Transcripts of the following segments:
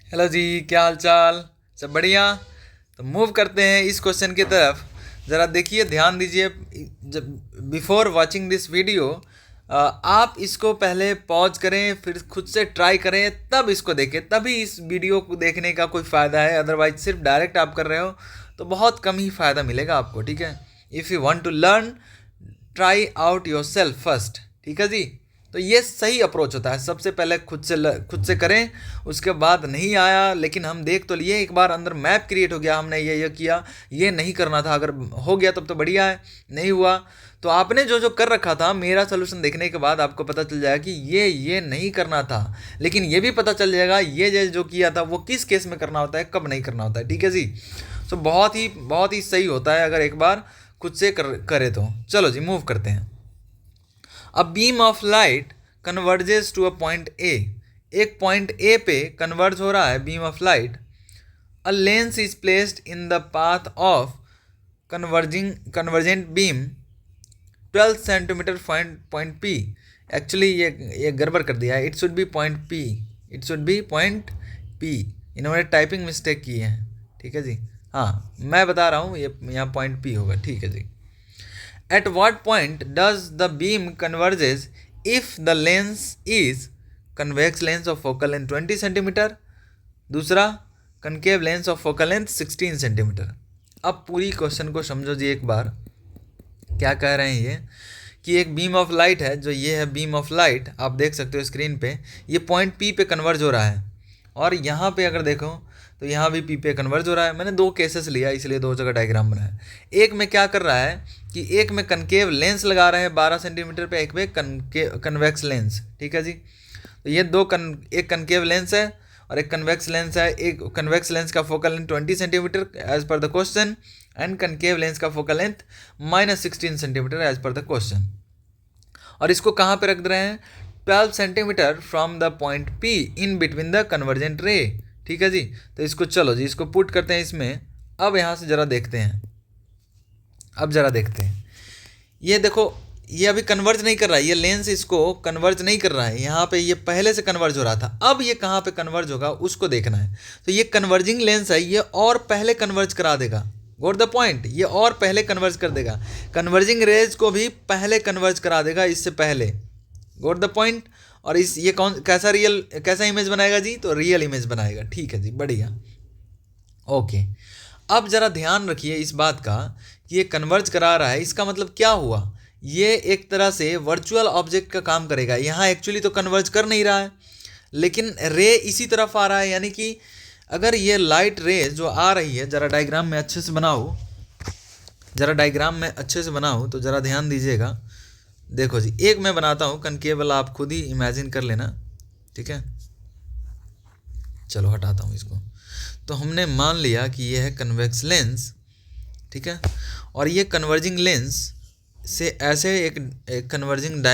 Hello जी, क्या हाल चाल। सब बढ़िया। तो मूव करते हैं इस क्वेश्चन की तरफ। ज़रा देखिए, ध्यान दीजिए। जब बिफोर वाचिंग दिस वीडियो आप इसको पहले पॉज करें, फिर खुद से ट्राई करें, तब इसको देखें, तभी इस वीडियो को देखने का कोई फ़ायदा है। अदरवाइज सिर्फ डायरेक्ट आप कर रहे हो तो बहुत कम ही फ़ायदा मिलेगा आपको। ठीक है, if you want to learn, try out yourself first. ठीक है जी। तो ये सही अप्रोच होता है। सबसे पहले खुद से करें, उसके बाद नहीं आया लेकिन हम देख तो लिए, एक बार अंदर मैप क्रिएट हो गया, हमने ये किया, ये नहीं करना था। अगर हो गया तब तो बढ़िया है, नहीं हुआ तो आपने जो जो कर रखा था, मेरा सोल्यूशन देखने के बाद आपको पता चल जाएगा कि ये नहीं करना था। लेकिन ये भी पता चल जाएगा ये जो किया था वो किस केस में करना होता है, कब नहीं करना होता है। ठीक है जी। तो बहुत ही सही होता है अगर एक बार खुद से करे तो। चलो जी, मूव करते हैं। A beam of light converges to a point A. एक पॉइंट ए पे कन्वर्ज हो रहा है beam of light. A lens is placed in the path of convergent beam 12 centimetre point P. Actually ये गड़बड़ कर दिया है। It should be point P. It should be point P. इन्होंने टाइपिंग मिस्टेक की है। ठीक है जी। हाँ, मैं बता रहा हूँ, ये यहाँ पॉइंट पी होगा। ठीक है जी। At what point does the beam converges if the lens is convex lens of focal length 20 cm, दूसरा concave lens of focal length 16 cm। अब पूरी क्वेश्चन को समझो जी एक बार। क्या कह रहे हैं ये कि एक बीम ऑफ लाइट है, जो ये है बीम ऑफ लाइट, आप देख सकते हो स्क्रीन पे। ये पॉइंट पी पे कन्वर्ज हो रहा है और यहाँ पे अगर देखो तो यहाँ भी पी पे कन्वर्ज हो रहा है। मैंने दो केसेस लिया इसलिए दो जगह डायग्राम बनाया। एक में क्या कर रहा है कि एक में कनकेव लेंस लगा रहे हैं 12 सेंटीमीटर पे, एक में कन्वेक्स लेंस। ठीक है जी। तो ये एक कनकेव लेंस है और एक कन्वेक्स लेंस है। एक कन्वेक्स लेंस का focal length 20 centimetre as per the question, and concave lens का focal length -16 centimetre as per the question. और इसको कहाँ पे रख रहे हैं? 12 centimetre from the point P in between the convergent ray. ठीक है जी। तो इसको चलो जी, इसको पुट करते हैं इसमें। अब यहाँ से ज़रा देखते हैं। अब ज़रा देखते हैं, ये देखो, ये अभी कन्वर्ज नहीं कर रहा है, ये लेंस इसको कन्वर्ज नहीं कर रहा है। यहाँ पे ये पहले से कन्वर्ज हो रहा था, अब ये कहाँ पे कन्वर्ज होगा उसको देखना है। तो ये कन्वर्जिंग लेंस है, ये और पहले कन्वर्ज करा देगा। Got the point? ये और पहले कन्वर्ज कर देगा, कन्वर्जिंग रेज को भी पहले कन्वर्ज करा देगा इससे पहले। Got the point? और इस ये कैसा इमेज बनाएगा जी? तो रियल इमेज बनाएगा। ठीक है जी, बढ़िया। ओके, अब ज़रा ध्यान रखिए इस बात का कि ये कन्वर्ज करा रहा है, इसका मतलब क्या हुआ? ये एक तरह से वर्चुअल ऑब्जेक्ट का काम करेगा। यहाँ एक्चुअली तो कन्वर्ज कर नहीं रहा है, लेकिन रे इसी तरफ आ रहा है। यानी कि अगर ये लाइट रे जो आ रही है, ज़रा डायग्राम में अच्छे से बनाओ, तो ज़रा ध्यान दीजिएगा। देखो जी, एक मैं बनाता हूँ कनकेवल, आप खुद ही इमेजिन कर लेना। ठीक है, चलो हटाता हूँ इसको। तो हमने मान लिया कि ये है कन्वेक्स लेंस। ठीक है, और ये कन्वर्जिंग लेंस से ऐसे एक कन्वर्जिंग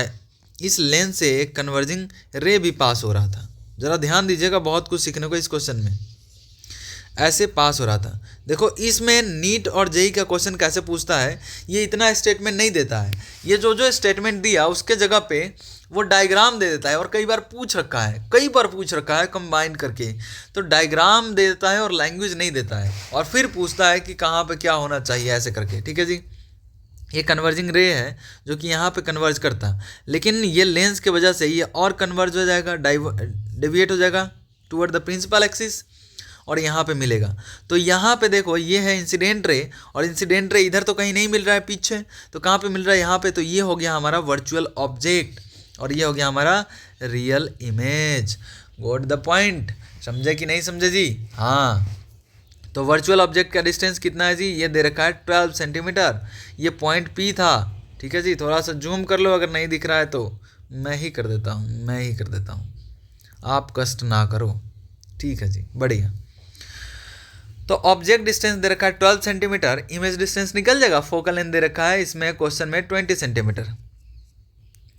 इस लेंस से एक कन्वर्जिंग रे भी पास हो रहा था। ज़रा ध्यान दीजिएगा, बहुत कुछ सीखने को इस क्वेश्चन में। ऐसे पास हो रहा था। देखो, इसमें नीट और जेई का क्वेश्चन कैसे पूछता है, ये इतना स्टेटमेंट नहीं देता है। ये जो स्टेटमेंट दिया उसके जगह पे वो डायग्राम दे देता है, और कई बार पूछ रखा है कंबाइन करके। तो डायग्राम दे देता है और लैंग्वेज नहीं देता है, और फिर पूछता है कि कहाँ पे क्या होना चाहिए, ऐसे करके। ठीक है जी। ये कन्वर्जिंग रे है जो कि यहाँ पे कन्वर्ज करता, लेकिन ये लेंस की वजह से ये और कन्वर्ज हो जाएगा, डेविएट हो जाएगा टूवर्ड द प्रिंसिपल एक्सिस, और यहाँ पे मिलेगा। तो यहाँ पे देखो, ये है इंसिडेंट रे, और इंसिडेंट रे इधर तो कहीं नहीं मिल रहा है पीछे, तो कहाँ पे मिल रहा है? यहाँ पे। तो ये हो गया हमारा वर्चुअल ऑब्जेक्ट, और ये हो गया हमारा real image. Got the point? समझे कि नहीं समझे जी? हाँ। तो वर्चुअल ऑब्जेक्ट का डिस्टेंस कितना है जी? ये दे रखा है 12 सेंटीमीटर। ये पॉइंट पी था। ठीक है जी, थोड़ा सा जूम कर लो, अगर नहीं दिख रहा है तो मैं ही कर देता हूँ, आप कष्ट ना करो। ठीक है जी, बढ़िया। तो ऑब्जेक्ट डिस्टेंस दे रखा है 12 सेंटीमीटर, इमेज डिस्टेंस निकल जाएगा। फोकल लेंथ दे रखा है इसमें क्वेश्चन में 20 सेंटीमीटर।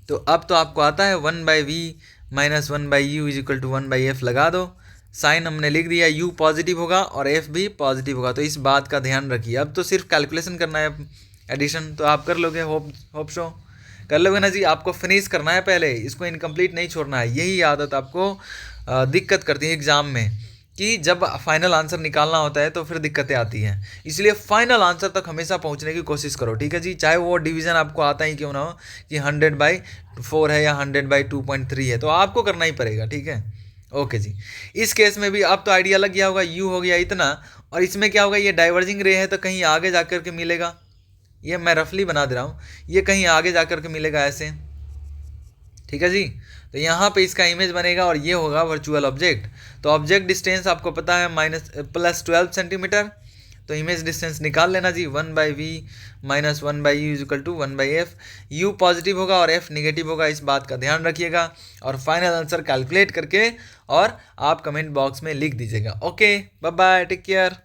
तो अब तो आपको आता है 1/v - 1/u = 1/f लगा दो। साइन हमने लिख दिया, u पॉजिटिव होगा और f भी पॉजिटिव होगा। तो इस बात का ध्यान रखिए। अब तो सिर्फ कैलकुलेशन करना है, एडिशन तो आप कर लोगे, होप शो कर लोगे ना जी। आपको फिनिश करना है पहले, इसको इनकम्प्लीट नहीं छोड़ना है। यही आदत आपको दिक्कत करती है एग्ज़ाम में, कि जब फाइनल आंसर निकालना होता है तो फिर दिक्कतें आती हैं, इसलिए फाइनल आंसर तक हमेशा पहुंचने की कोशिश करो, ठीक है जी। चाहे वो डिवीज़न आपको आता ही क्यों ना हो कि 100/4 है या 100/2.3 है, तो आपको करना ही पड़ेगा, ठीक है। ओके जी। इस केस में भी अब तो आइडिया लग गया होगा, यू हो गया इतना, और इसमें क्या होगा, ये डाइवर्जिंग रे है तो कहीं आगे जा कर के मिलेगा, ये मैं रफली बना दे रहा हूँ, ये कहीं आगे जा कर के मिलेगा ऐसे, ठीक है जी। तो यहाँ पे इसका इमेज बनेगा और ये होगा वर्चुअल ऑब्जेक्ट। तो ऑब्जेक्ट डिस्टेंस आपको पता है +12 सेंटीमीटर, तो इमेज डिस्टेंस निकाल लेना जी, 1/v - 1/u = 1/f। u positive होगा और f निगेटिव होगा, इस बात का ध्यान रखिएगा, और फाइनल आंसर कैलकुलेट करके और आप कमेंट बॉक्स में लिख दीजिएगा। Okay, bye bye, take care.